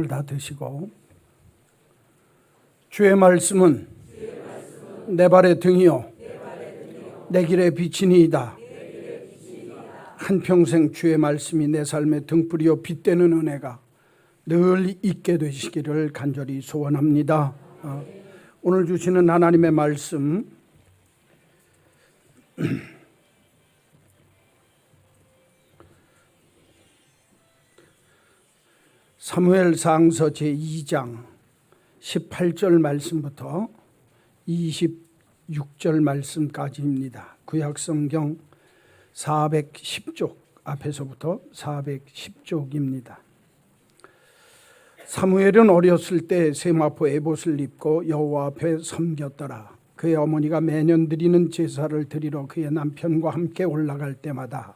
다 드시고 주의 말씀은 내 발의 등이요 내 길의 빛이니이다. 한평생 주의 말씀이 내 삶의 등불이요 빛되는 은혜가 늘 있게 되시기를 간절히 소원합니다. 오늘 주시는 하나님의 말씀 사무엘상서 제2장 18절 말씀부터 26절 말씀까지입니다. 구약성경 410쪽 앞에서부터 410쪽입니다. 사무엘은 어렸을 때 세마포 에봇을 입고 여호와 앞에 섬겼더라. 그의 어머니가 매년 드리는 제사를 드리러 그의 남편과 함께 올라갈 때마다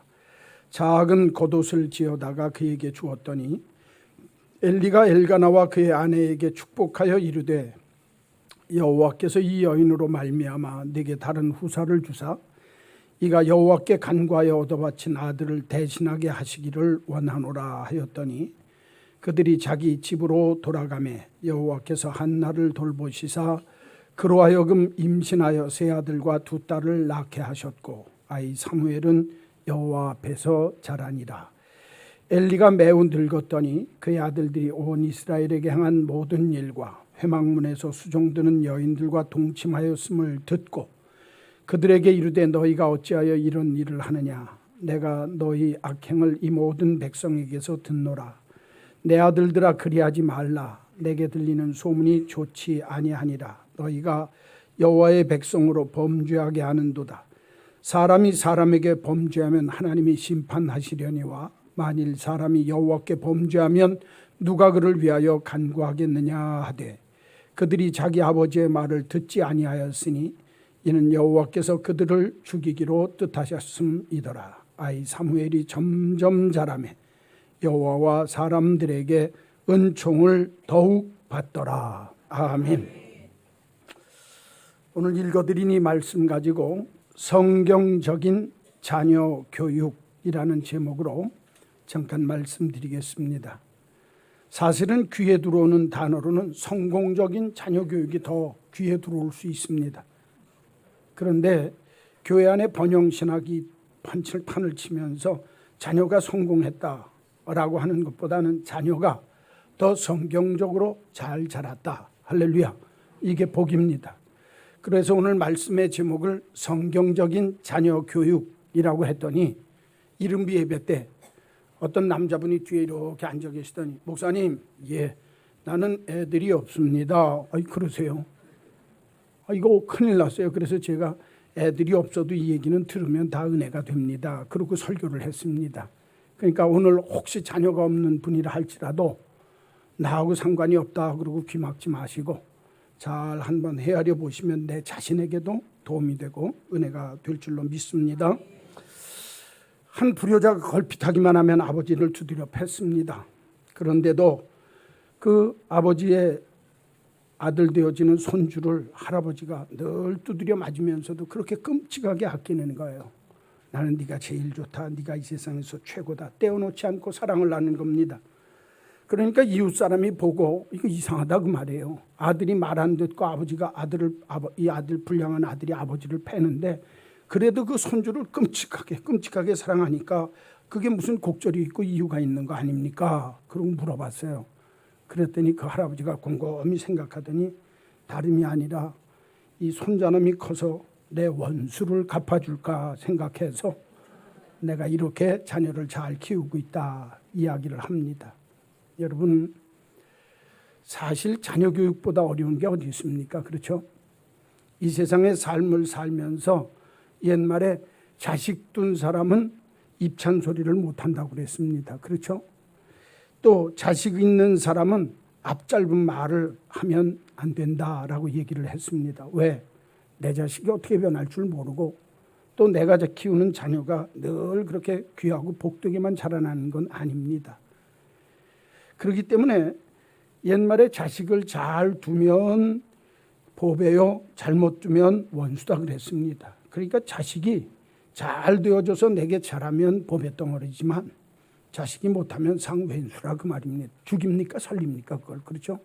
작은 겉옷을 지어다가 그에게 주었더니 엘리가 엘가나와 그의 아내에게 축복하여 이르되 여호와께서 이 여인으로 말미암아 네게 다른 후사를 주사 이가 여호와께 간구하여 얻어바친 아들을 대신하게 하시기를 원하노라 하였더니 그들이 자기 집으로 돌아가매 여호와께서 한나를 돌보시사 그로 하여금 임신하여 세 아들과 두 딸을 낳게 하셨고 아이 사무엘은 여호와 앞에서 자라니라. 엘리가 매우 늙었더니 그의 아들들이 온 이스라엘에게 행한 모든 일과 회막문에서 수종드는 여인들과 동침하였음을 듣고 그들에게 이르되 너희가 어찌하여 이런 일을 하느냐. 내가 너희 악행을 이 모든 백성에게서 듣노라. 내 아들들아 그리하지 말라. 내게 들리는 소문이 좋지 아니하니라. 너희가 여호와의 백성으로 범죄하게 하는도다. 사람이 사람에게 범죄하면 하나님이 심판하시려니와 만일 사람이 여호와께 범죄하면 누가 그를 위하여 간구하겠느냐 하되 그들이 자기 아버지의 말을 듣지 아니하였으니 이는 여호와께서 그들을 죽이기로 뜻하셨음이더라. 아이 사무엘이 점점 자라매 여호와와 사람들에게 은총을 더욱 받더라. 아멘. 오늘 읽어드린 이 말씀 가지고 성경적인 자녀 교육이라는 제목으로 잠깐 말씀드리겠습니다. 사실은 귀에 들어오는 단어로는 성공적인 자녀 교육이 더 귀에 들어올 수 있습니다. 그런데 교회 안에 번영신학이 판을 치면서 자녀가 성공했다라고 하는 것보다는 자녀가 더 성경적으로 잘 자랐다. 할렐루야. 이게 복입니다. 그래서 오늘 말씀의 제목을 성경적인 자녀 교육이라고 했더니 이른비 예배 때 어떤 남자분이 뒤에 이렇게 앉아 계시더니 목사님, 예, 나는 애들이 없습니다. 아이 그러세요? 이거 큰일 났어요. 그래서 제가 애들이 없어도 이 얘기는 들으면 다 은혜가 됩니다. 그러고 설교를 했습니다. 그러니까 오늘 혹시 자녀가 없는 분이라 할지라도 나하고 상관이 없다 그러고 귀 막지 마시고 잘 한번 헤아려 보시면 내 자신에게도 도움이 되고 은혜가 될 줄로 믿습니다. 한 불효자가 걸핏하기만 하면 아버지를 두드려 팼습니다. 그런데도 그 아버지의 아들 되어지는 손주를 할아버지가 늘 두드려 맞으면서도 그렇게 끔찍하게 아끼는 거예요. 나는 네가 제일 좋다. 네가 이 세상에서 최고다. 떼어놓지 않고 사랑을 나누는 겁니다. 그러니까 이웃 사람이 보고 이거 이상하다 그 말이에요. 아들이 말 안 듣고 아버지가 이 아들 불량한 아들이 아버지를 패는데 그래도 그 손주를 끔찍하게 사랑하니까 그게 무슨 곡절이 있고 이유가 있는 거 아닙니까? 그러고 물어봤어요. 그랬더니 그 할아버지가 곰곰이 생각하더니 다름이 아니라 이 손자놈이 커서 내 원수를 갚아줄까 생각해서 내가 이렇게 자녀를 잘 키우고 있다 이야기를 합니다. 여러분, 사실 자녀 교육보다 어려운 게 어디 있습니까? 그렇죠? 이 세상의 삶을 살면서 옛말에 자식 둔 사람은 입찬 소리를 못한다고 그랬습니다. 그렇죠? 또 자식 있는 사람은 앞짧은 말을 하면 안 된다라고 얘기를 했습니다. 왜? 내 자식이 어떻게 변할 줄 모르고 또 내가 키우는 자녀가 늘 그렇게 귀하고 복되게만 자라나는 건 아닙니다. 그렇기 때문에 옛말에 자식을 잘 두면 보배요, 잘못 두면 원수다 그랬습니다. 그러니까 자식이 잘 되어져서 내게 자라면 보배덩어리지만 자식이 못하면 상왼수라 그 말입니다. 죽입니까 살립니까 그걸. 그렇죠?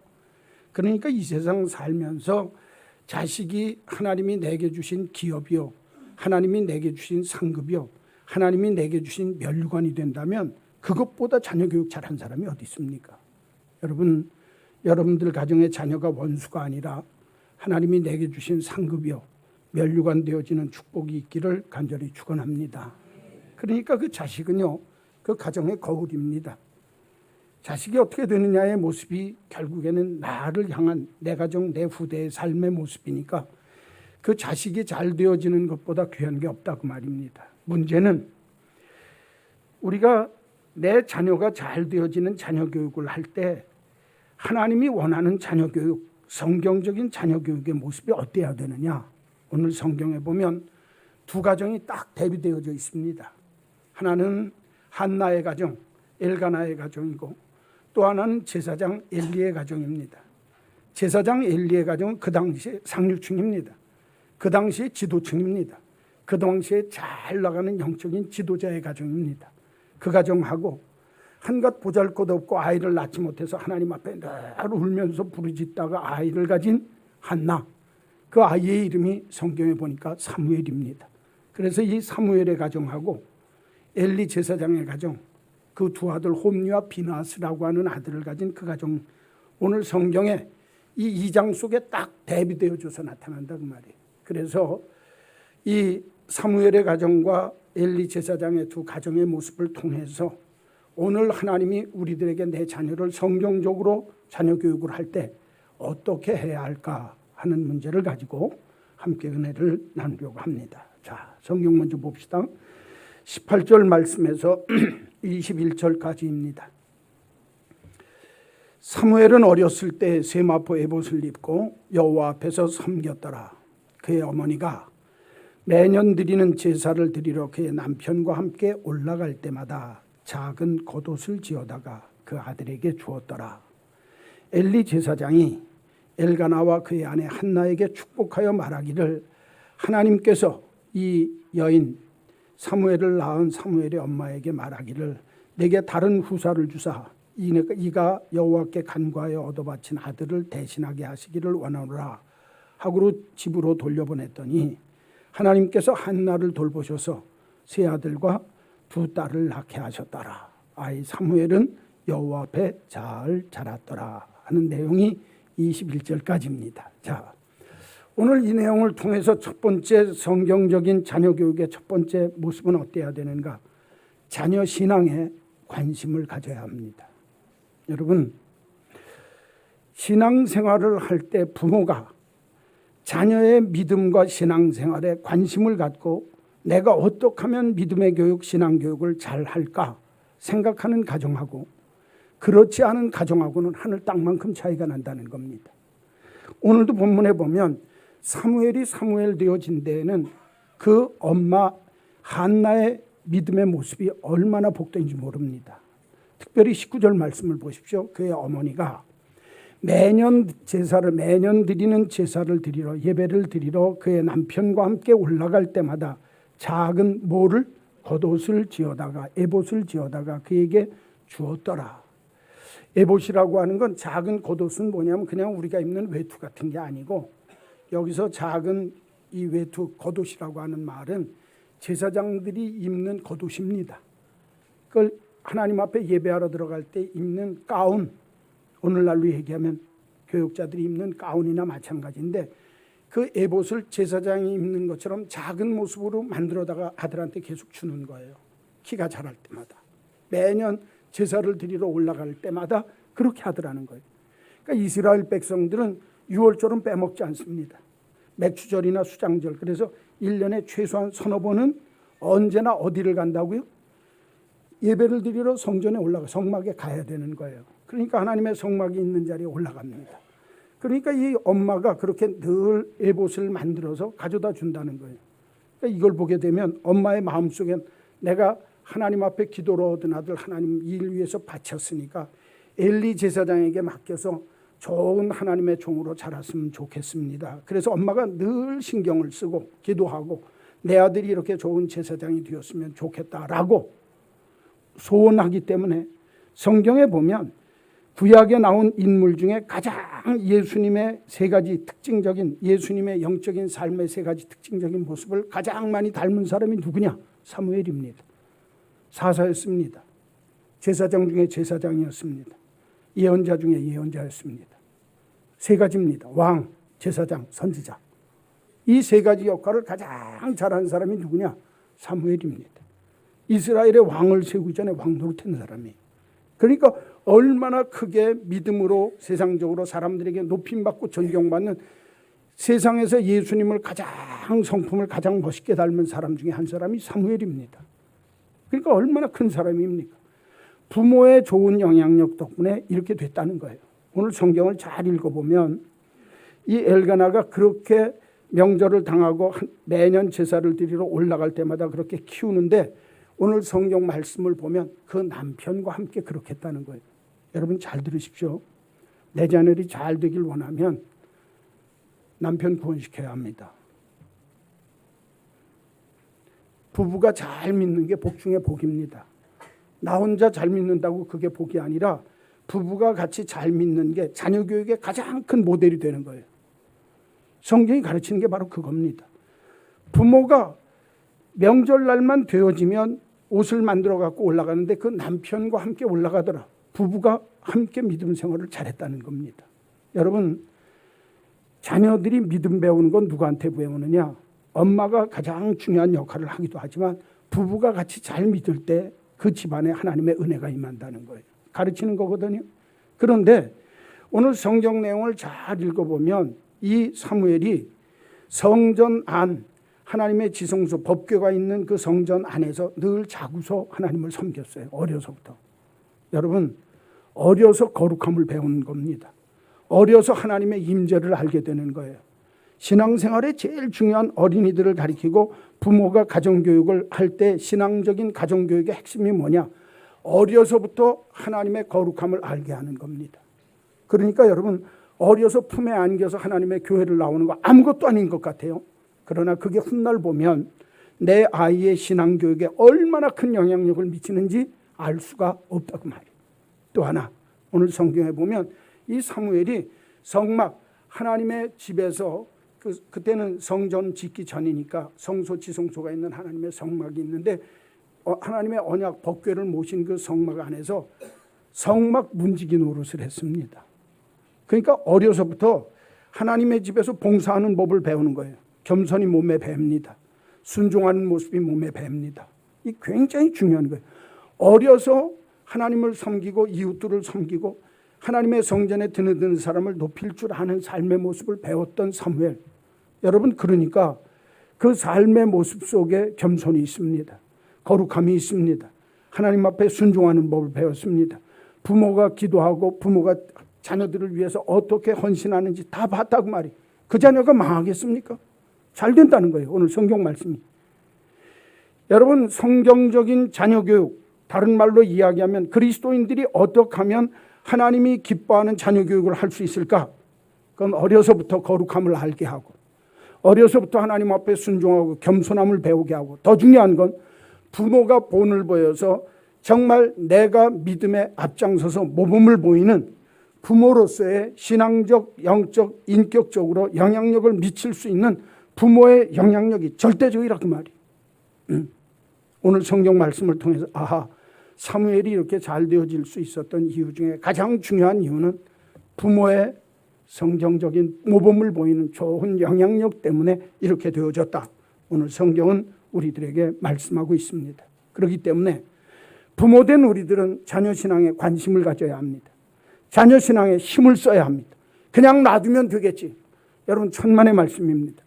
그러니까 이 세상 살면서 자식이 하나님이 내게 주신 기업이요, 하나님이 내게 주신 상급이요, 하나님이 내게 주신 면류관이 된다면 그것보다 자녀 교육 잘한 사람이 어디 있습니까? 여러분들 가정의 자녀가 원수가 아니라 하나님이 내게 주신 상급이요, 면류관 되어지는 축복이 있기를 간절히 축원합니다. 그러니까 그 자식은요, 그 가정의 거울입니다. 자식이 어떻게 되느냐의 모습이 결국에는 나를 향한 내 가정, 내 후대의 삶의 모습이니까 그 자식이 잘 되어지는 것보다 귀한 게 없다 그 말입니다. 문제는 우리가 내 자녀가 잘 되어지는 자녀 교육을 할 때 하나님이 원하는 자녀 교육, 성경적인 자녀 교육의 모습이 어때야 되느냐. 오늘 성경에 보면 두 가정이 딱 대비되어져 있습니다. 하나는 한나의 가정, 엘가나의 가정이고 또 하나는 제사장 엘리의 가정입니다. 제사장 엘리의 가정은 그 당시에 상류층입니다. 그 당시에 지도층입니다. 그 당시에 잘 나가는 영적인 지도자의 가정입니다. 그 가정하고 한갓 보잘것없고 아이를 낳지 못해서 하나님 앞에 늘 울면서 부르짖다가 아이를 가진 한나, 그 아이의 이름이 성경에 보니까 사무엘입니다. 그래서 이 사무엘의 가정하고 엘리 제사장의 가정, 그 두 아들 홈리와 비나스라고 하는 아들을 가진 그 가정, 오늘 성경에 이 2장 속에 딱 대비되어져서 나타난다 그 말이에요. 그래서 이 사무엘의 가정과 엘리 제사장의 두 가정의 모습을 통해서 오늘 하나님이 우리들에게 내 자녀를 성경적으로 자녀 교육을 할 때 어떻게 해야 할까 하는 문제를 가지고 함께 은혜를 나누려고 합니다. 자, 성경 먼저 봅시다. 18절 말씀에서 21절까지입니다. 사무엘은 어렸을 때 세마포 에봇을 입고 여호와 앞에서 섬겼더라. 그의 어머니가 매년 드리는 제사를 드리러 그의 남편과 함께 올라갈 때마다 작은 겉옷을 지어다가 그 아들에게 주었더라. 엘리 제사장이 엘가나와 그의 아내 한나에게 축복하여 말하기를, 하나님께서 이 여인 사무엘을 낳은 사무엘의 엄마에게 말하기를, 내게 다른 후사를 주사 이가 여호와께 간구하여 얻어바친 아들을 대신하게 하시기를 원하노라 하고 집으로 돌려보냈더니 하나님께서 한나를 돌보셔서 세 아들과 두 딸을 낳게 하셨더라. 아이 사무엘은 여호와 앞에 잘 자랐더라 하는 내용이 21절까지입니다. 자, 오늘 이 내용을 통해서 첫 번째 성경적인 자녀 교육의 첫 번째 모습은 어때야 되는가? 자녀 신앙에 관심을 가져야 합니다. 여러분, 신앙생활을 할 때 부모가 자녀의 믿음과 신앙생활에 관심을 갖고 내가 어떻게 하면 믿음의 교육, 신앙교육을 잘 할까 생각하는 가정하고 그렇지 않은 가정하고는 하늘 땅만큼 차이가 난다는 겁니다. 오늘도 본문에 보면 사무엘이 사무엘 되어진 데에는 그 엄마 한나의 믿음의 모습이 얼마나 복된지 모릅니다. 특별히 19절 말씀을 보십시오. 그의 어머니가 매년 드리는 제사를 드리러, 예배를 드리러 그의 남편과 함께 올라갈 때마다 작은 겉옷을 지어다가, 에봇을 지어다가 그에게 주었더라. 에봇이라고 하는 건, 작은 겉옷은 뭐냐면 그냥 우리가 입는 외투 같은 게 아니고, 여기서 작은 이 외투, 겉옷이라고 하는 말은 제사장들이 입는 겉옷입니다. 그걸 하나님 앞에 예배하러 들어갈 때 입는 가운, 오늘날로 얘기하면 교육자들이 입는 가운이나 마찬가지인데, 그 에봇을 제사장이 입는 것처럼 작은 모습으로 만들어다가 아들한테 계속 주는 거예요. 키가 자랄 때마다. 매년 제사를 드리러 올라갈 때마다 그렇게 하더라는 거예요. 그러니까 이스라엘 백성들은 유월절은 빼먹지 않습니다. 맥추절이나 수장절. 그래서 1년에 최소한 서너 번은 언제나 어디를 간다고요? 예배를 드리러 성전에 성막에 가야 되는 거예요. 그러니까 하나님의 성막이 있는 자리에 올라갑니다. 그러니까 이 엄마가 그렇게 늘 에봇을 만들어서 가져다 준다는 거예요. 그러니까 이걸 보게 되면 엄마의 마음속엔 내가 하나님 앞에 기도로 얻은 아들 하나님 일 위해서 바쳤으니까 엘리 제사장에게 맡겨서 좋은 하나님의 종으로 자랐으면 좋겠습니다. 그래서 엄마가 늘 신경을 쓰고 기도하고 내 아들이 이렇게 좋은 제사장이 되었으면 좋겠다라고 소원하기 때문에 성경에 보면 구약에 나온 인물 중에 가장 예수님의 세 가지 특징적인, 예수님의 영적인 삶의 세 가지 특징적인 모습을 가장 많이 닮은 사람이 누구냐? 사무엘입니다. 사사였습니다. 제사장 중에 제사장이었습니다. 예언자 중에 예언자였습니다. 세 가지입니다. 왕, 제사장, 선지자. 이 세 가지 역할을 가장 잘한 사람이 누구냐? 사무엘입니다. 이스라엘의 왕을 세우기 전에 왕 노릇한 사람이에요. 그러니까 얼마나 크게 믿음으로 세상적으로 사람들에게 높임받고 존경받는, 세상에서 예수님을 성품을 가장 멋있게 닮은 사람 중에 한 사람이 사무엘입니다. 그러니까 얼마나 큰 사람입니까? 부모의 좋은 영향력 덕분에 이렇게 됐다는 거예요. 오늘 성경을 잘 읽어보면 이 엘가나가 그렇게 명절을 당하고 매년 제사를 드리러 올라갈 때마다 그렇게 키우는데, 오늘 성경 말씀을 보면 그 남편과 함께 그렇게 했다는 거예요. 여러분 잘 들으십시오. 내 자녀들이 잘 되길 원하면 남편 구원시켜야 합니다. 부부가 잘 믿는 게 복 중에 복입니다. 나 혼자 잘 믿는다고 그게 복이 아니라 부부가 같이 잘 믿는 게 자녀 교육의 가장 큰 모델이 되는 거예요. 성경이 가르치는 게 바로 그겁니다. 부모가 명절날만 되어지면 옷을 만들어 갖고 올라가는데 그 남편과 함께 올라가더라. 부부가 함께 믿음 생활을 잘했다는 겁니다. 여러분, 자녀들이 믿음 배우는 건 누구한테 배우느냐? 엄마가 가장 중요한 역할을 하기도 하지만 부부가 같이 잘 믿을 때 그 집안에 하나님의 은혜가 임한다는 거예요. 가르치는 거거든요. 그런데 오늘 성경 내용을 잘 읽어보면 이 사무엘이 성전 안, 하나님의 지성소, 법궤가 있는 그 성전 안에서 늘 자구서 하나님을 섬겼어요. 어려서부터. 여러분, 어려서 거룩함을 배우는 겁니다. 어려서 하나님의 임재를 알게 되는 거예요. 신앙생활에 제일 중요한 어린이들을 가리키고 부모가 가정교육을 할 때 신앙적인 가정교육의 핵심이 뭐냐? 어려서부터 하나님의 거룩함을 알게 하는 겁니다. 그러니까 여러분, 어려서 품에 안겨서 하나님의 교회를 나오는 거 아무것도 아닌 것 같아요. 그러나 그게 훗날 보면 내 아이의 신앙교육에 얼마나 큰 영향력을 미치는지 알 수가 없다고 말이에요. 또 하나, 오늘 성경에 보면 이 사무엘이 성막, 하나님의 집에서 그때는 성전 짓기 전이니까 성소, 지성소가 있는 하나님의 성막이 있는데 하나님의 언약 법궤를 모신 그 성막 안에서 성막 문지기 노릇을 했습니다. 그러니까 어려서부터 하나님의 집에서 봉사하는 법을 배우는 거예요. 겸손이 몸에 뱄니다. 순종하는 모습이 몸에 뱄니다. 이 굉장히 중요한 거예요. 어려서 하나님을 섬기고 이웃들을 섬기고 하나님의 성전에 드나드는 사람을 높일 줄 아는 삶의 모습을 배웠던 사무엘. 여러분, 그러니까 그 삶의 모습 속에 겸손이 있습니다. 거룩함이 있습니다. 하나님 앞에 순종하는 법을 배웠습니다. 부모가 기도하고 부모가 자녀들을 위해서 어떻게 헌신하는지 다 봤다고 말이에요. 그 자녀가 망하겠습니까? 잘 된다는 거예요. 오늘 성경 말씀이. 여러분, 성경적인 자녀교육, 다른 말로 이야기하면 그리스도인들이 어떻게 하면 하나님이 기뻐하는 자녀교육을 할 수 있을까? 그건 어려서부터 거룩함을 알게 하고, 어려서부터 하나님 앞에 순종하고 겸손함을 배우게 하고, 더 중요한 건 부모가 본을 보여서 정말 내가 믿음에 앞장서서 모범을 보이는 부모로서의 신앙적, 영적, 인격적으로 영향력을 미칠 수 있는 부모의 영향력이 절대적이라고 말이에요. 오늘 성경 말씀을 통해서 사무엘이 이렇게 잘 되어질 수 있었던 이유 중에 가장 중요한 이유는 부모의 성경적인 모범을 보이는 좋은 영향력 때문에 이렇게 되어졌다. 오늘 성경은 우리들에게 말씀하고 있습니다. 그렇기 때문에 부모된 우리들은 자녀 신앙에 관심을 가져야 합니다. 자녀 신앙에 힘을 써야 합니다. 그냥 놔두면 되겠지. 여러분, 천만의 말씀입니다.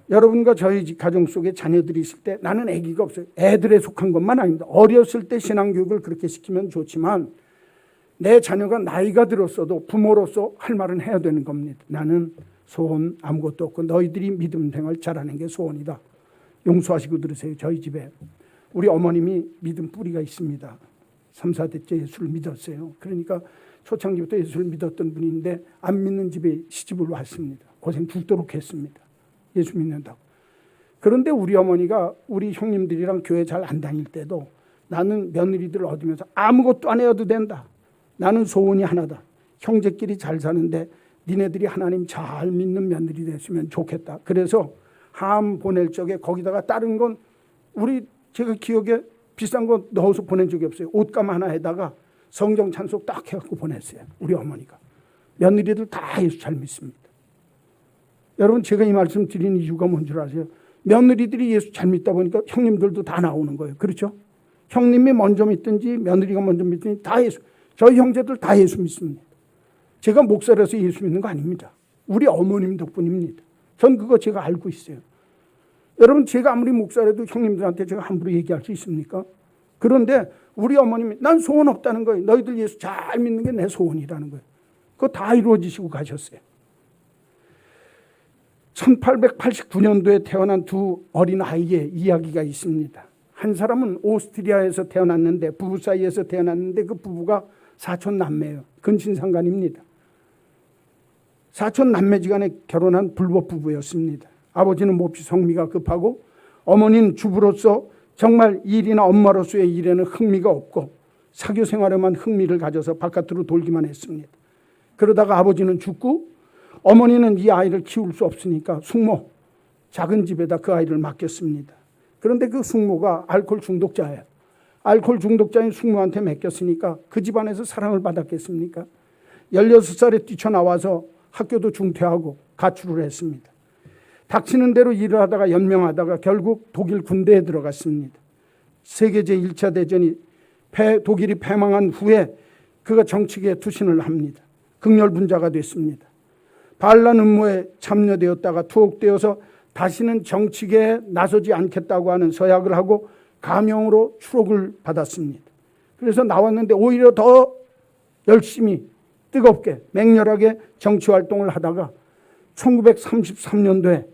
여러분과 저희 가정 속에 자녀들이 있을 때 나는 아기가 없어요. 애들에 속한 것만 아닙니다. 어렸을 때 신앙교육을 그렇게 시키면 좋지만 내 자녀가 나이가 들었어도 부모로서 할 말은 해야 되는 겁니다. 나는 소원 아무것도 없고 너희들이 믿음 생활 잘하는 게 소원이다. 용서하시고 들으세요. 저희 집에 우리 어머님이 믿음 뿌리가 있습니다. 3, 4대째 예수를 믿었어요. 그러니까 초창기부터 예수를 믿었던 분인데 안 믿는 집에 시집을 왔습니다. 고생 죽도록 했습니다. 예수 믿는다고. 그런데 우리 어머니가 우리 형님들이랑 교회 잘 안 다닐 때도 나는 며느리들을 얻으면서 아무것도 안 해도 된다. 나는 소원이 하나다. 형제끼리 잘 사는데 니네들이 하나님 잘 믿는 며느리 됐으면 좋겠다. 그래서 함 보낼 적에 거기다가 다른 건 제가 기억에 비싼 거 넣어서 보낸 적이 없어요. 옷감 하나에다가 성경 찬송 딱 해갖고 보냈어요. 우리 어머니가. 며느리들 다 예수 잘 믿습니다. 여러분 제가 이 말씀 드리는 이유가 뭔 줄 아세요? 며느리들이 예수 잘 믿다 보니까 형님들도 다 나오는 거예요. 그렇죠? 형님이 먼저 믿든지 며느리가 먼저 믿든지 다 예수. 저희 형제들 다 예수 믿습니다. 제가 목사라서 예수 믿는 거 아닙니다. 우리 어머님 덕분입니다. 전 그거 제가 알고 있어요. 여러분 제가 아무리 목사라도 형님들한테 제가 함부로 얘기할 수 있습니까? 그런데 우리 어머님이 난 소원 없다는 거예요. 너희들 예수 잘 믿는 게 내 소원이라는 거예요. 그거 다 이루어지시고 가셨어요. 1889년도에 태어난 두 어린아이의 이야기가 있습니다. 한 사람은 오스트리아에서 태어났는데 부부 사이에서 태어났는데 그 부부가 사촌 남매예요. 근친상간입니다. 사촌 남매지간에 결혼한 불법 부부였습니다. 아버지는 몹시 성미가 급하고 어머니는 주부로서 정말 일이나 엄마로서의 일에는 흥미가 없고 사교 생활에만 흥미를 가져서 바깥으로 돌기만 했습니다. 그러다가 아버지는 죽고 어머니는 이 아이를 키울 수 없으니까 숙모, 작은 집에다 그 아이를 맡겼습니다. 그런데 그 숙모가 알코올 중독자예요. 알코올 중독자인 숙모한테 맡겼으니까 그 집안에서 사랑을 받았겠습니까? 16살에 뛰쳐나와서 학교도 중퇴하고 가출을 했습니다. 닥치는 대로 일을 하다가 연명하다가 결국 독일 군대에 들어갔습니다. 세계 제1차 대전이 독일이 패망한 후에 그가 정치계에 투신을 합니다. 극렬분자가 됐습니다. 반란 음모에 참여되었다가 투옥되어서 다시는 정치계에 나서지 않겠다고 하는 서약을 하고 가명으로 추록을 받았습니다. 그래서 나왔는데 오히려 더 열심히 뜨겁게 맹렬하게 정치활동을 하다가 1933년도에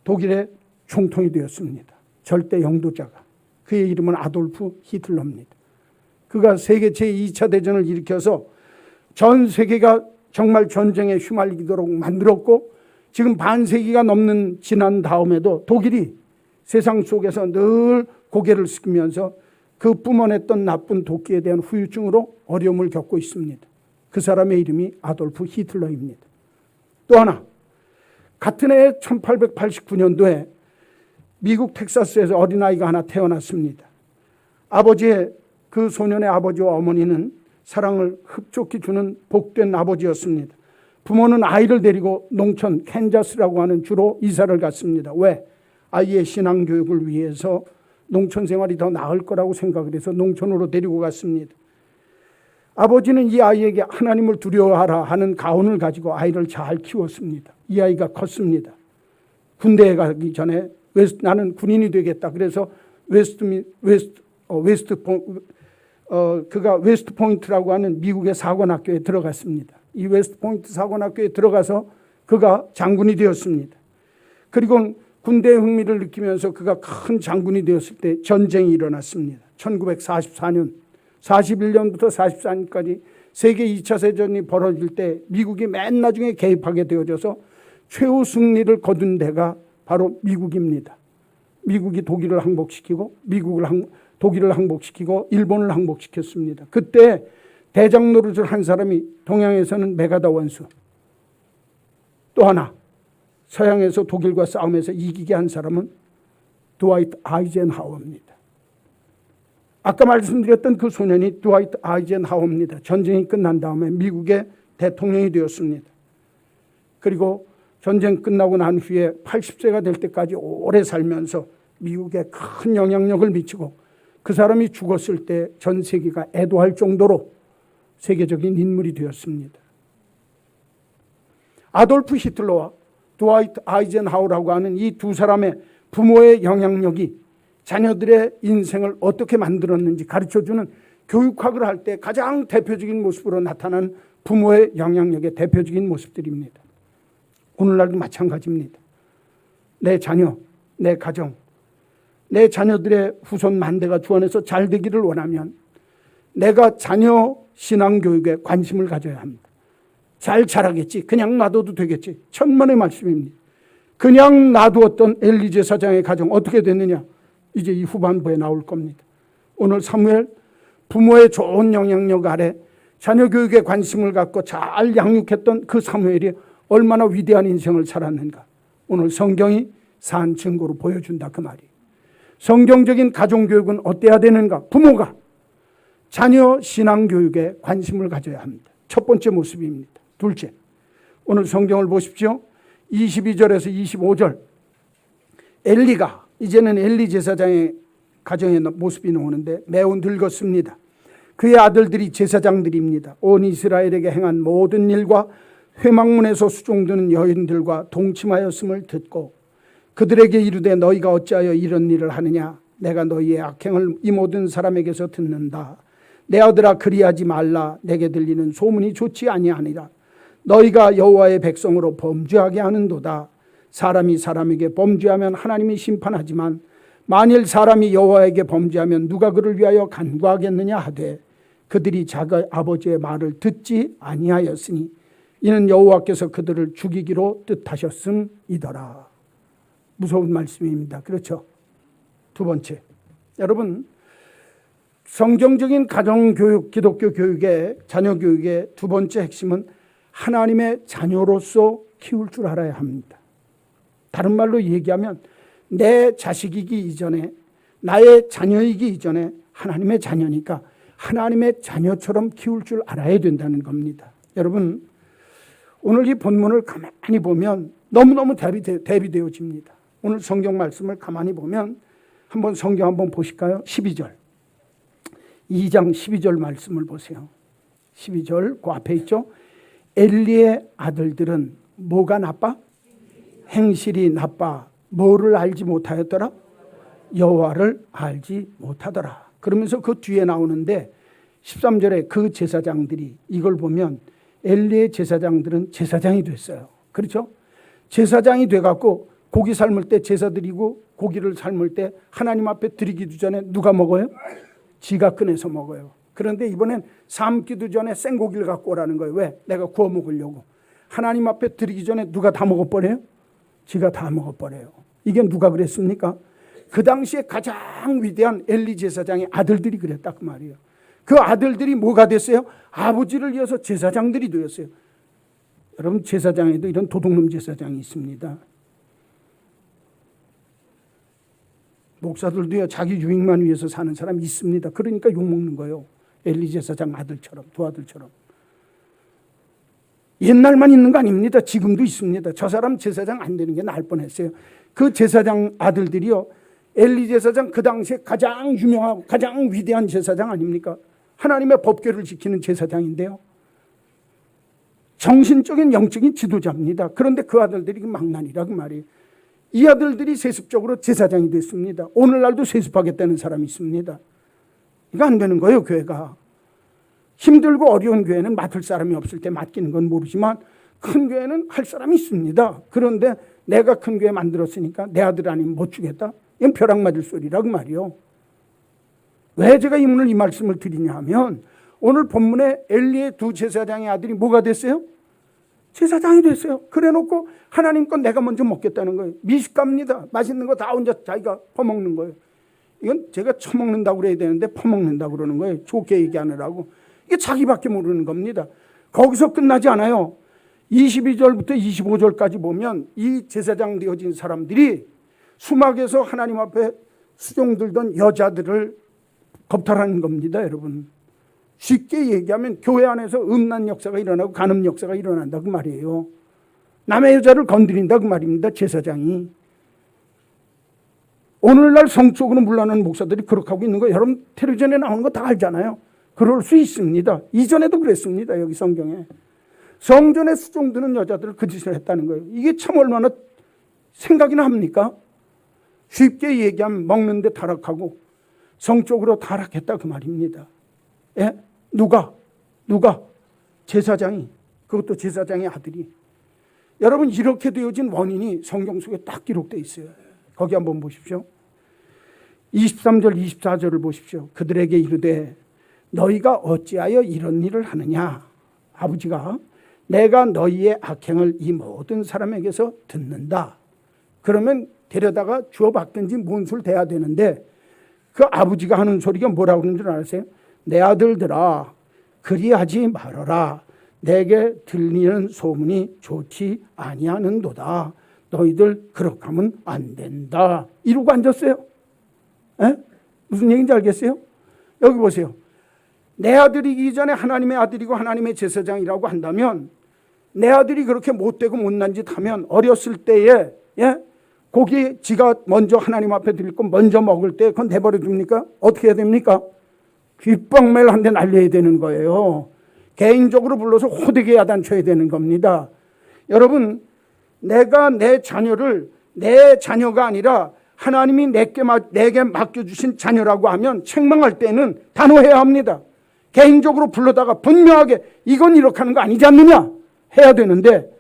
독일의 총통이 되었습니다. 절대 영도자가. 그의 이름은 아돌프 히틀러입니다. 그가 세계 제2차 대전을 일으켜서 전 세계가 정말 전쟁에 휘말리도록 만들었고 지금 반세기가 넘는 지난 다음에도 독일이 세상 속에서 늘 고개를 숙이면서 그 뿜어냈던 나쁜 도끼에 대한 후유증으로 어려움을 겪고 있습니다. 그 사람의 이름이 아돌프 히틀러입니다. 또 하나, 같은 해 1889년도에 미국 텍사스에서 어린아이가 하나 태어났습니다. 그 소년의 아버지와 어머니는 사랑을 흡족히 주는 복된 아버지였습니다. 부모는 아이를 데리고 농촌 캔자스라고 하는 주로 이사를 갔습니다. 왜? 아이의 신앙교육을 위해서 농촌 생활이 더 나을 거라고 생각을 해서 농촌으로 데리고 갔습니다. 아버지는 이 아이에게 하나님을 두려워하라 하는 가훈을 가지고 아이를 잘 키웠습니다. 이 아이가 컸습니다. 군대에 가기 전에 나는 군인이 되겠다. 그래서 그가 웨스트 포인트라고 하는 미국의 사관학교에 들어갔습니다. 이 웨스트 포인트 사관학교에 들어가서 그가 장군이 되었습니다. 그리고 군대의 흥미를 느끼면서 그가 큰 장군이 되었을 때 전쟁이 일어났습니다. 1944년, 41년부터 44년까지 세계 2차 세전이 벌어질 때 미국이 맨 나중에 개입하게 되어져서 최후 승리를 거둔 데가 바로 미국입니다. 미국이 독일을 항복시키고 독일을 항복시키고 일본을 항복시켰습니다. 그때 대장 노릇을 한 사람이 동양에서는 메가다 원수, 또 하나 서양에서 독일과 싸움에서 이기게 한 사람은 드와이트 아이젠하워입니다. 아까 말씀드렸던 그 소년이 드와이트 아이젠하워입니다. 전쟁이 끝난 다음에 미국의 대통령이 되었습니다. 그리고 전쟁 끝나고 난 후에 80세가 될 때까지 오래 살면서 미국에 큰 영향력을 미치고 그 사람이 죽었을 때 전 세계가 애도할 정도로 세계적인 인물이 되었습니다. 아돌프 히틀러와 드와이트 아이젠하워라고 하는 이 두 사람의 부모의 영향력이 자녀들의 인생을 어떻게 만들었는지 가르쳐주는 교육학을 할 때 가장 대표적인 모습으로 나타난 부모의 영향력의 대표적인 모습들입니다. 오늘날도 마찬가지입니다. 내 자녀, 내 가정, 내 자녀들의 후손 만대가 주 안에서 잘 되기를 원하면 내가 자녀 신앙교육에 관심을 가져야 합니다. 잘 자라겠지. 그냥 놔둬도 되겠지. 천만의 말씀입니다. 그냥 놔두었던 엘리제 사장의 가정 어떻게 됐느냐? 이제 이 후반부에 나올 겁니다. 오늘 사무엘 부모의 좋은 영향력 아래 자녀 교육에 관심을 갖고 잘 양육했던 그 사무엘이 얼마나 위대한 인생을 살았는가. 오늘 성경이 산 증거로 보여준다 그 말이에요. 성경적인 가정교육은 어때야 되는가? 부모가 자녀 신앙교육에 관심을 가져야 합니다. 첫 번째 모습입니다. 둘째, 오늘 성경을 보십시오. 22절에서 25절. 엘리가, 이제는 엘리 제사장의 가정의 모습이 나오는데 매우 늙었습니다. 그의 아들들이 제사장들입니다. 온 이스라엘에게 행한 모든 일과 회막문에서 수종드는 여인들과 동침하였음을 듣고 그들에게 이르되 너희가 어찌하여 이런 일을 하느냐? 내가 너희의 악행을 이 모든 사람에게서 듣는다. 내 아들아 그리하지 말라. 내게 들리는 소문이 좋지 아니하니라. 너희가 여호와의 백성으로 범죄하게 하는도다. 사람이 사람에게 범죄하면 하나님이 심판하지만 만일 사람이 여호와에게 범죄하면 누가 그를 위하여 간구하겠느냐 하되 그들이 자기 아버지의 말을 듣지 아니하였으니 이는 여호와께서 그들을 죽이기로 뜻하셨음이더라. 무서운 말씀입니다. 그렇죠? 두 번째, 여러분 성경적인 가정교육, 기독교 교육의 자녀 교육의 두 번째 핵심은 하나님의 자녀로서 키울 줄 알아야 합니다. 다른 말로 얘기하면 내 자식이기 이전에, 나의 자녀이기 이전에 하나님의 자녀니까 하나님의 자녀처럼 키울 줄 알아야 된다는 겁니다. 여러분 오늘 이 본문을 가만히 보면 너무너무 대비되어집니다. 오늘 성경 말씀을 가만히 보면 한번 성경 한번 보실까요? 12절 2장 12절 말씀을 보세요. 12절 그 앞에 있죠. 엘리의 아들들은 뭐가 나빠? 행실이 나빠. 뭐를 알지 못하였더라? 여호와를 알지 못하더라. 그러면서 그 뒤에 나오는데 13절에 그 제사장들이, 이걸 보면 엘리의 제사장들은 제사장이 됐어요. 그렇죠? 제사장이 돼갖고 고기 삶을 때 제사 드리고 고기를 삶을 때 하나님 앞에 드리기도 전에 누가 먹어요? 지가 꺼내서 먹어요. 그런데 이번엔 삶기도 전에 생고기를 갖고 오라는 거예요. 왜? 내가 구워 먹으려고. 하나님 앞에 드리기 전에 누가 다 먹어버려요? 지가 다 먹어버려요. 이게 누가 그랬습니까? 그 당시에 가장 위대한 엘리 제사장의 아들들이 그랬다 그 말이에요. 그 아들들이 뭐가 됐어요? 아버지를 이어서 제사장들이 되었어요. 여러분 제사장에도 이런 도둑놈 제사장이 있습니다. 목사들도요 자기 유익만 위해서 사는 사람이 있습니다. 그러니까 욕먹는 거예요. 엘리 제사장 아들처럼, 두 아들처럼. 옛날만 있는 거 아닙니다. 지금도 있습니다. 저 사람 제사장 안 되는 게 나을 뻔했어요. 그 제사장 아들들이요 엘리 제사장 그 당시에 가장 유명하고 가장 위대한 제사장 아닙니까? 하나님의 법궤를 지키는 제사장인데요. 정신적인 영적인 지도자입니다. 그런데 그 아들들이 망나니라 그 말이에요. 이 아들들이 세습적으로 제사장이 됐습니다. 오늘날도 세습하겠다는 사람이 있습니다. 이거 안 되는 거예요. 교회가. 힘들고 어려운 교회는 맡을 사람이 없을 때 맡기는 건 모르지만 큰 교회는 할 사람이 있습니다. 그런데 내가 큰 교회 만들었으니까 내 아들 아니면 못 주겠다? 이건 벼락 맞을 소리라 그 말이요. 왜 제가 이 말씀을 드리냐 하면 오늘 본문에 엘리의 두 제사장의 아들이 뭐가 됐어요? 제사장이 됐어요. 그래 놓고 하나님 건 내가 먼저 먹겠다는 거예요. 미식갑니다. 맛있는 거 다 혼자 자기가 퍼먹는 거예요. 이건 제가 처먹는다고 그래야 되는데 퍼먹는다고 그러는 거예요. 좋게 얘기하느라고. 이게 자기밖에 모르는 겁니다. 거기서 끝나지 않아요. 22절부터 25절까지 보면 이 제사장 되어진 사람들이 수막에서 하나님 앞에 수종들던 여자들을 겁탈하는 겁니다. 여러분 쉽게 얘기하면 교회 안에서 음란 역사가 일어나고 간음 역사가 일어난다 그 말이에요. 남의 여자를 건드린다 그 말입니다. 제사장이. 오늘날 성적으로 물러나는 목사들이 그렇게 하고 있는 거 여러분 텔레비전에 나오는 거 다 알잖아요. 그럴 수 있습니다. 이전에도 그랬습니다. 여기 성경에. 성전에 수종드는 여자들을 그 짓을 했다는 거예요. 이게 참 얼마나 생각이나 합니까? 쉽게 얘기하면 먹는데 타락하고 성적으로 타락했다 그 말입니다. 예? 누가? 제사장이. 그것도 제사장의 아들이. 여러분 이렇게 되어진 원인이 성경 속에 딱 기록되어 있어요. 거기 한번 보십시오. 23절 24절을 보십시오. 그들에게 이르되 너희가 어찌하여 이런 일을 하느냐. 아버지가 내가 너희의 악행을 이 모든 사람에게서 듣는다. 그러면 데려다가 주어받든지 뭔술 대야 되는데 그 아버지가 하는 소리가 뭐라고 그러는 줄 아세요? 내 아들들아 그리하지 말아라. 내게 들리는 소문이 좋지 아니하는도다. 너희들 그렇게 하면 안 된다. 이러고 앉았어요. 에? 무슨 얘기인지 알겠어요? 여기 보세요. 내 아들이기 전에 하나님의 아들이고 하나님의 제사장이라고 한다면 내 아들이 그렇게 못되고 못난 짓 하면 어렸을 때에 고기 지가 먼저 하나님 앞에 드릴 거 먼저 먹을 때 그건 내버려 둡니까? 어떻게 해야 됩니까? 귓방매를 한 대 날려야 되는 거예요. 개인적으로 불러서 호되게 야단쳐야 되는 겁니다. 여러분, 내가 내 자녀를 내 자녀가 아니라 하나님이 내게 맡겨주신 자녀라고 하면 책망할 때는 단호해야 합니다. 개인적으로 불러다가 분명하게 이건 이렇게 하는 거 아니지 않느냐 해야 되는데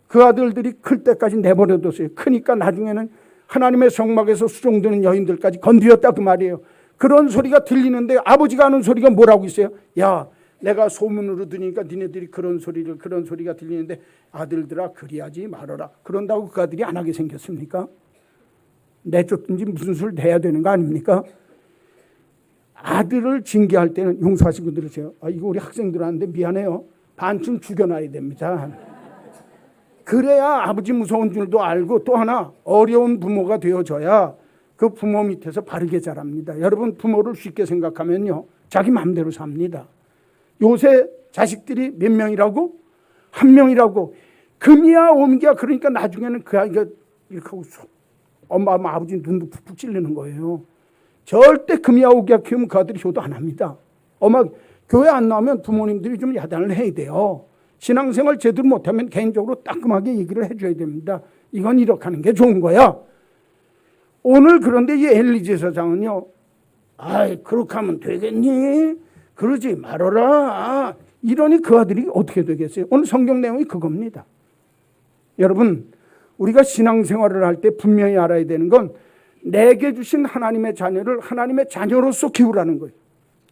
그 아들들이 클 때까지 내버려뒀어요. 크니까 나중에는 하나님의 성막에서 수종드는 여인들까지 건드렸다 그 말이에요. 그런 소리가 들리는데 아버지가 하는 소리가 뭐라고 있어요? 야, 내가 소문으로 들으니까 니네들이 그런 소리가 들리는데 아들들아 그리하지 말아라. 그런다고 그 아들이 안 하게 생겼습니까? 내쫓든지 무슨 수를 내야 되는 거 아닙니까? 아들을 징계할 때는 용서하시고 들으세요. 이거 우리 학생들한테 미안해요. 반쯤 죽여놔야 됩니다. 그래야 아버지 무서운 줄도 알고 또 하나 어려운 부모가 되어줘야 그 부모 밑에서 바르게 자랍니다. 여러분 부모를 쉽게 생각하면요. 자기 마음대로 삽니다. 요새 자식들이 몇 명이라고? 한 명이라고. 금이야 옴기야 그러니까 나중에는 그 아이가 이렇게 하고 엄마 아버지 눈도 푹푹 찔리는 거예요. 절대 금이야 오기야 키우면 그 아들이 효도 안 합니다. 엄마 교회 안 나오면 부모님들이 좀 야단을 해야 돼요. 신앙생활 제대로 못하면 개인적으로 따끔하게 얘기를 해줘야 됩니다. 이건 이렇게 하는 게 좋은 거야. 오늘 그런데 이 엘리 제사장은요. 그렇게 하면 되겠니? 그러지 말아라. 이러니 그 아들이 어떻게 되겠어요? 오늘 성경 내용이 그겁니다. 여러분 우리가 신앙생활을 할 때 분명히 알아야 되는 건 내게 주신 하나님의 자녀를 하나님의 자녀로서 키우라는 거예요.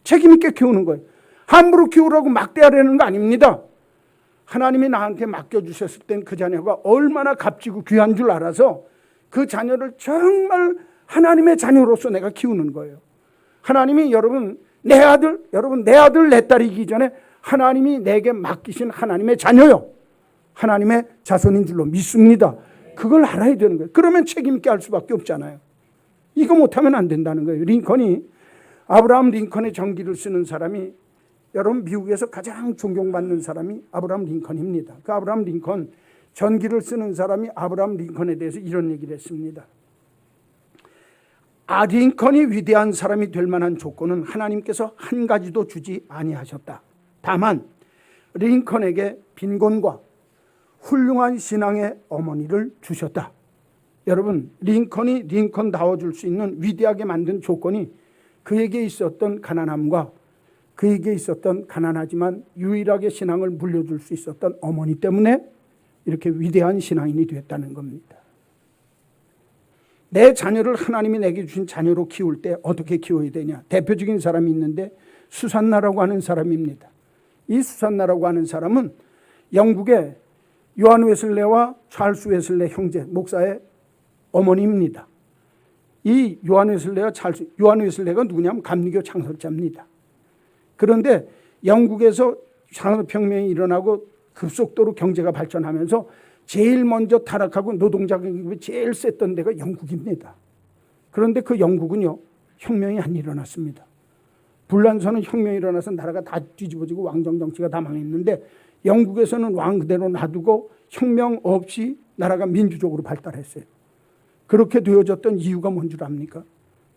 책임 있게 키우는 거예요. 함부로 키우라고 막대하려는 거 아닙니다. 하나님이 나한테 맡겨주셨을 땐 그 자녀가 얼마나 값지고 귀한 줄 알아서 그 자녀를 정말 하나님의 자녀로서 내가 키우는 거예요. 하나님이 여러분 내 아들 내 딸이기 전에 하나님이 내게 맡기신 하나님의 자녀요. 하나님의 자손인 줄로 믿습니다. 그걸 알아야 되는 거예요. 그러면 책임 있게 할 수밖에 없잖아요. 이거 못하면 안 된다는 거예요. 아브라함 링컨의 전기를 쓰는 사람이 여러분 미국에서 가장 존경받는 사람이 아브라함 링컨입니다. 그 아브라함 링컨 전기를 쓰는 사람이 아브라함 링컨에 대해서 이런 얘기를 했습니다. 링컨이 위대한 사람이 될 만한 조건은 하나님께서 한 가지도 주지 아니하셨다. 다만 링컨에게 빈곤과 훌륭한 신앙의 어머니를 주셨다. 여러분 링컨이 링컨다워줄 수 있는 위대하게 만든 조건이 그에게 있었던 가난함과 그에게 있었던 가난하지만 유일하게 신앙을 물려줄 수 있었던 어머니 때문에 이렇게 위대한 신앙인이 되었다는 겁니다. 내 자녀를 하나님이 내게 주신 자녀로 키울 때 어떻게 키워야 되냐. 대표적인 사람이 있는데 수산나라고 하는 사람입니다. 이 수산나라고 하는 사람은 영국의 요한 웨슬레와 찰스 웨슬레 형제 목사의 어머니입니다. 이 요한 웨슬레가 누구냐면 감리교 창설자입니다. 그런데 영국에서 산업혁명이 일어나고 급속도로 경제가 발전하면서 제일 먼저 타락하고 노동자 계급이 제일 셌던 데가 영국입니다. 그런데 그 영국은요 혁명이 안 일어났습니다. 불란서는 혁명이 일어나서 나라가 다 뒤집어지고 왕정 정치가 다 망했는데 영국에서는 왕 그대로 놔두고 혁명 없이 나라가 민주적으로 발달했어요. 그렇게 되어졌던 이유가 뭔 줄 압니까?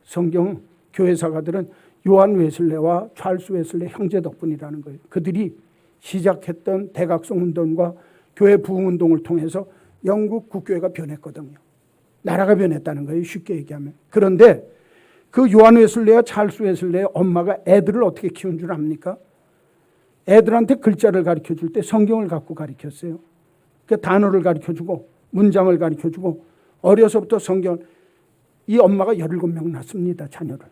성경 교회사가들은 요한 웨슬레와 찰스 웨슬레 형제 덕분이라는 거예요. 그들이 시작했던 대각성 운동과 교회 부흥 운동을 통해서 영국 국교회가 변했거든요. 나라가 변했다는 거예요. 쉽게 얘기하면. 그런데 그 요한 웨슬레와 찰스 웨슬레의 엄마가 애들을 어떻게 키운 줄 압니까? 애들한테 글자를 가르쳐줄 때 성경을 갖고 가르쳤어요. 그 단어를 가르쳐주고 문장을 가르쳐주고 어려서부터 성경 이 엄마가 17명 낳습니다. 자녀를.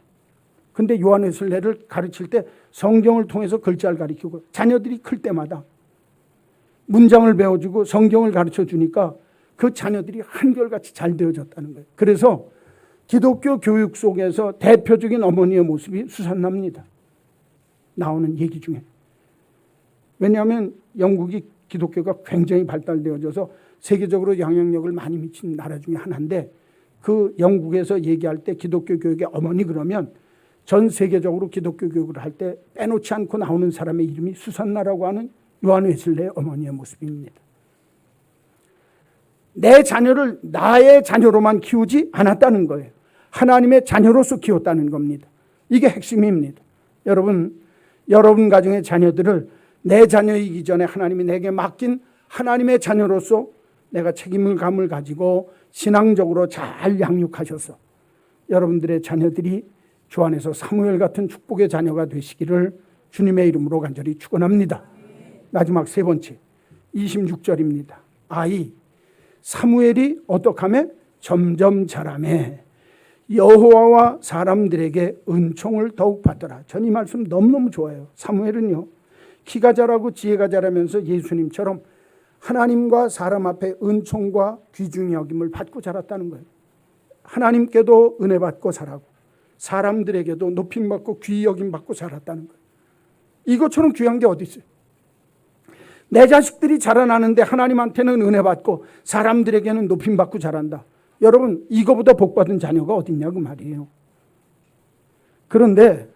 근데 요한 웨슬레를 가르칠 때 성경을 통해서 글자를 가르치고 자녀들이 클 때마다 문장을 배워주고 성경을 가르쳐주니까 그 자녀들이 한결같이 잘 되어졌다는 거예요. 그래서 기독교 교육 속에서 대표적인 어머니의 모습이 수산납니다. 나오는 얘기 중에. 왜냐하면 영국이 기독교가 굉장히 발달되어져서 세계적으로 영향력을 많이 미친 나라 중에 하나인데, 그 영국에서 얘기할 때 기독교 교육의 어머니 그러면 전 세계적으로 기독교 교육을 할 때 빼놓지 않고 나오는 사람의 이름이 수산나라고 하는 요한 웨슬레의 어머니의 모습입니다. 내 자녀를 나의 자녀로만 키우지 않았다는 거예요. 하나님의 자녀로서 키웠다는 겁니다. 이게 핵심입니다. 여러분 가정의 자녀들을 내 자녀이기 전에 하나님이 내게 맡긴 하나님의 자녀로서 내가 책임감을 가지고 신앙적으로 잘 양육하셔서 여러분들의 자녀들이 주 안에서 사무엘 같은 축복의 자녀가 되시기를 주님의 이름으로 간절히 축원합니다. 마지막 세 번째 26절입니다. 아이 사무엘이 어떡하매? 점점 자라매 여호와와 사람들에게 은총을 더욱 받더라. 전 이 말씀 너무너무 좋아요. 사무엘은요, 키가 자라고 지혜가 자라면서 예수님처럼 하나님과 사람 앞에 은총과 귀중히 여김을 받고 자랐다는 거예요. 하나님께도 은혜 받고 자라고 사람들에게도 높임 받고 귀히 여김 받고 자랐다는 거예요. 이것처럼 귀한 게 어디 있어요? 내 자식들이 자라나는데 하나님한테는 은혜 받고 사람들에게는 높임 받고 자란다. 여러분, 이거보다 복받은 자녀가 어딨냐고 말이에요. 그런데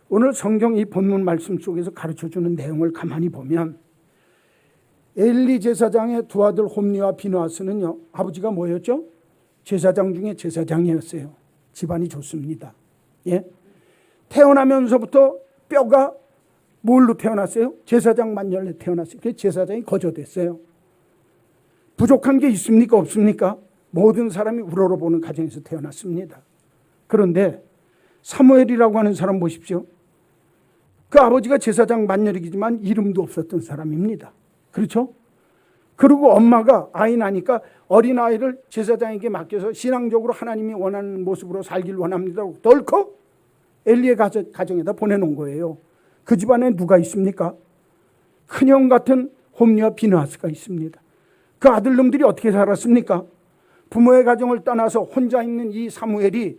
오늘 성경 이 본문 말씀 속에서 가르쳐주는 내용을 가만히 보면 엘리 제사장의 두 아들 홈니와 비느하스는요, 아버지가 뭐였죠? 제사장 중에 제사장이었어요. 집안이 좋습니다. 예? 태어나면서부터 뼈가 뭘로 태어났어요? 제사장 만열에 태어났어요. 그래서 제사장이 거저됐어요. 부족한 게 있습니까? 없습니까? 모든 사람이 우러러보는 가정에서 태어났습니다. 그런데 사무엘이라고 하는 사람 보십시오. 그 아버지가 제사장 만열이지만 이름도 없었던 사람입니다. 그렇죠? 그리고 엄마가 아이 나니까 어린아이를 제사장에게 맡겨서 신앙적으로 하나님이 원하는 모습으로 살길 원합니다. 덜컥 엘리의 가정에다 보내놓은 거예요. 그 집안에 누가 있습니까? 큰형 같은 홈리와 비느하스가 있습니다. 그 아들놈들이 어떻게 살았습니까? 부모의 가정을 떠나서 혼자 있는 이 사무엘이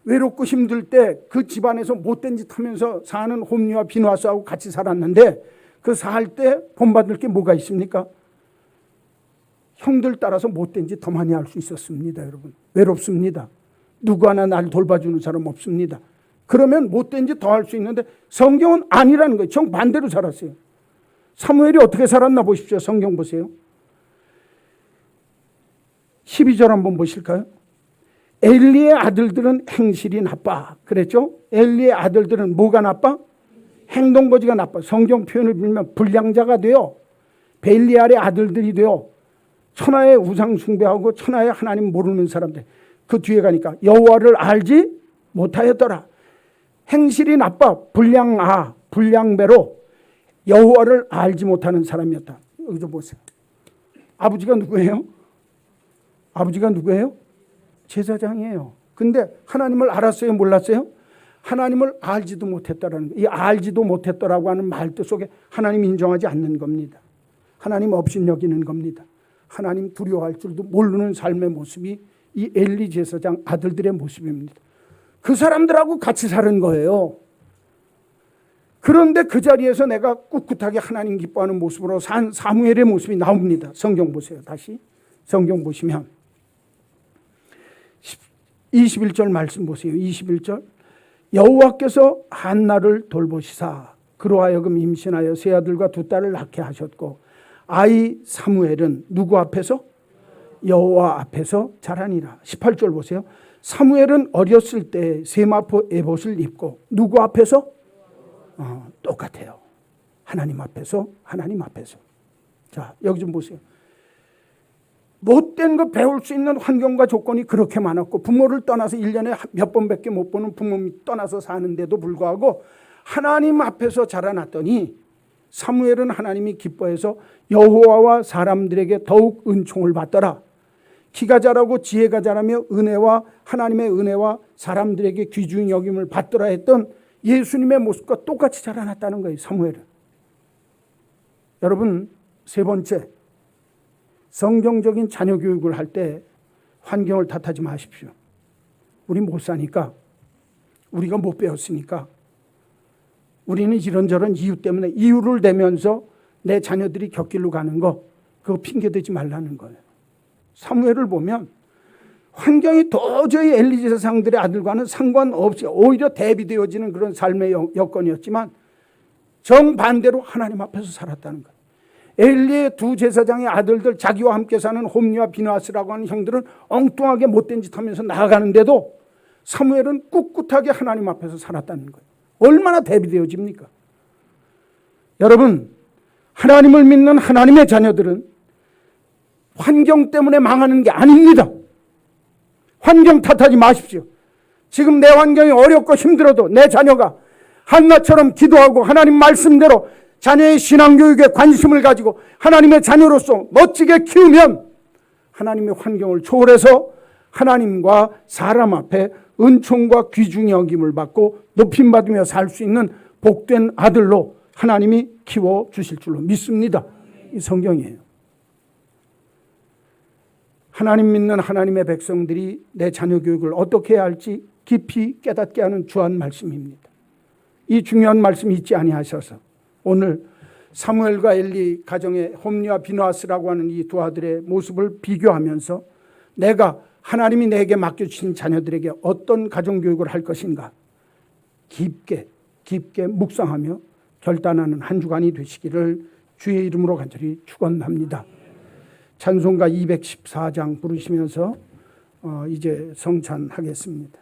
외롭고 힘들 때 그 집안에서 못된 짓 하면서 사는 홈리와 비느하스하고 같이 살았는데, 그 살 때 본받을 게 뭐가 있습니까? 형들 따라서 못된 짓 더 많이 할 수 있었습니다. 여러분, 외롭습니다. 누구 하나 날 돌봐주는 사람 없습니다. 그러면 못된 짓 더 할 수 있는데 성경은 아니라는 거예요. 정반대로 살았어요. 사무엘이 어떻게 살았나 보십시오. 성경 보세요. 12절 한번 보실까요? 엘리의 아들들은 행실이 나빠 그랬죠? 엘리의 아들들은 뭐가 나빠? 행동거지가 나빠. 성경 표현을 빌면 불량자가 되어 벨리알의 아들들이 되어 천하의 우상 숭배하고 천하의 하나님 모르는 사람들. 그 뒤에 가니까 여호와를 알지 못하였더라. 행실이 나빠. 불량배로 여호와를 알지 못하는 사람이었다. 여기 좀 보세요. 아버지가 누구예요? 아버지가 누구예요? 제사장이에요. 근데 하나님을 알았어요? 몰랐어요? 하나님을 알지도 못했다라는 거예요. 이 알지도 못했더라고 하는 말뜻 속에 하나님 인정하지 않는 겁니다. 하나님 업신여기는 겁니다. 하나님 두려워할 줄도 모르는 삶의 모습이 이 엘리 제사장 아들들의 모습입니다. 그 사람들하고 같이 사는 거예요. 그런데 그 자리에서 내가 꿋꿋하게 하나님 기뻐하는 모습으로 산 사무엘의 모습이 나옵니다. 성경 보세요. 다시 성경 보시면 21절 말씀 보세요. 21절 여호와께서 한나를 돌보시사 그로 하여금 임신하여 세 아들과 두 딸을 낳게 하셨고 아이 사무엘은 누구 앞에서? 여호와 앞에서 자라니라. 18절 보세요. 사무엘은 어렸을 때 세마포 에봇을 입고 누구 앞에서? 똑같아요. 하나님 앞에서. 자, 여기 좀 보세요. 못된 거 배울 수 있는 환경과 조건이 그렇게 많았고 부모를 떠나서 1년에 몇 번밖에 못 보는 부모 떠나서 사는데도 불구하고 하나님 앞에서 자라났더니 사무엘은 하나님이 기뻐해서 여호와와 사람들에게 더욱 은총을 받더라. 키가 자라고 지혜가 자라며 은혜와 하나님의 은혜와 사람들에게 귀중히 여김을 받더라 했던 예수님의 모습과 똑같이 자라났다는 거예요. 사무엘은. 여러분, 세 번째, 성경적인 자녀 교육을 할 때 환경을 탓하지 마십시오. 우리 못 사니까, 우리가 못 배웠으니까 우리는 이런저런 이유 때문에 이유를 대면서 내 자녀들이 곁길로 가는 거, 그거 핑계대지 말라는 거예요. 사무엘을 보면 환경이 도저히 엘리 제사장들의 아들과는 상관없이 오히려 대비되어지는 그런 삶의 여건이었지만 정반대로 하나님 앞에서 살았다는 거예요. 엘리의 두 제사장의 아들들, 자기와 함께 사는 홈리와 비느하스라고 하는 형들은 엉뚱하게 못된 짓 하면서 나아가는데도 사무엘은 꿋꿋하게 하나님 앞에서 살았다는 거예요. 얼마나 대비되어집니까? 여러분, 하나님을 믿는 하나님의 자녀들은 환경 때문에 망하는 게 아닙니다. 환경 탓하지 마십시오. 지금 내 환경이 어렵고 힘들어도 내 자녀가 한나처럼 기도하고 하나님 말씀대로 자녀의 신앙교육에 관심을 가지고 하나님의 자녀로서 멋지게 키우면 하나님의 환경을 초월해서 하나님과 사람 앞에 은총과 귀중히 여김을 받고 높임받으며 살 수 있는 복된 아들로 하나님이 키워주실 줄로 믿습니다. 이 성경이에요. 하나님 믿는 하나님의 백성들이 내 자녀 교육을 어떻게 해야 할지 깊이 깨닫게 하는 주한 말씀입니다. 이 중요한 말씀 잊지 아니하셔서 오늘 사무엘과 엘리 가정의 홈리와 비느하스라고 하는 이 두 아들의 모습을 비교하면서 내가 하나님이 내게 맡겨주신 자녀들에게 어떤 가정교육을 할 것인가 깊게 묵상하며 결단하는 한 주간이 되시기를 주의 이름으로 간절히 축원합니다. 찬송가 214장 부르시면서 이제 성찬하겠습니다.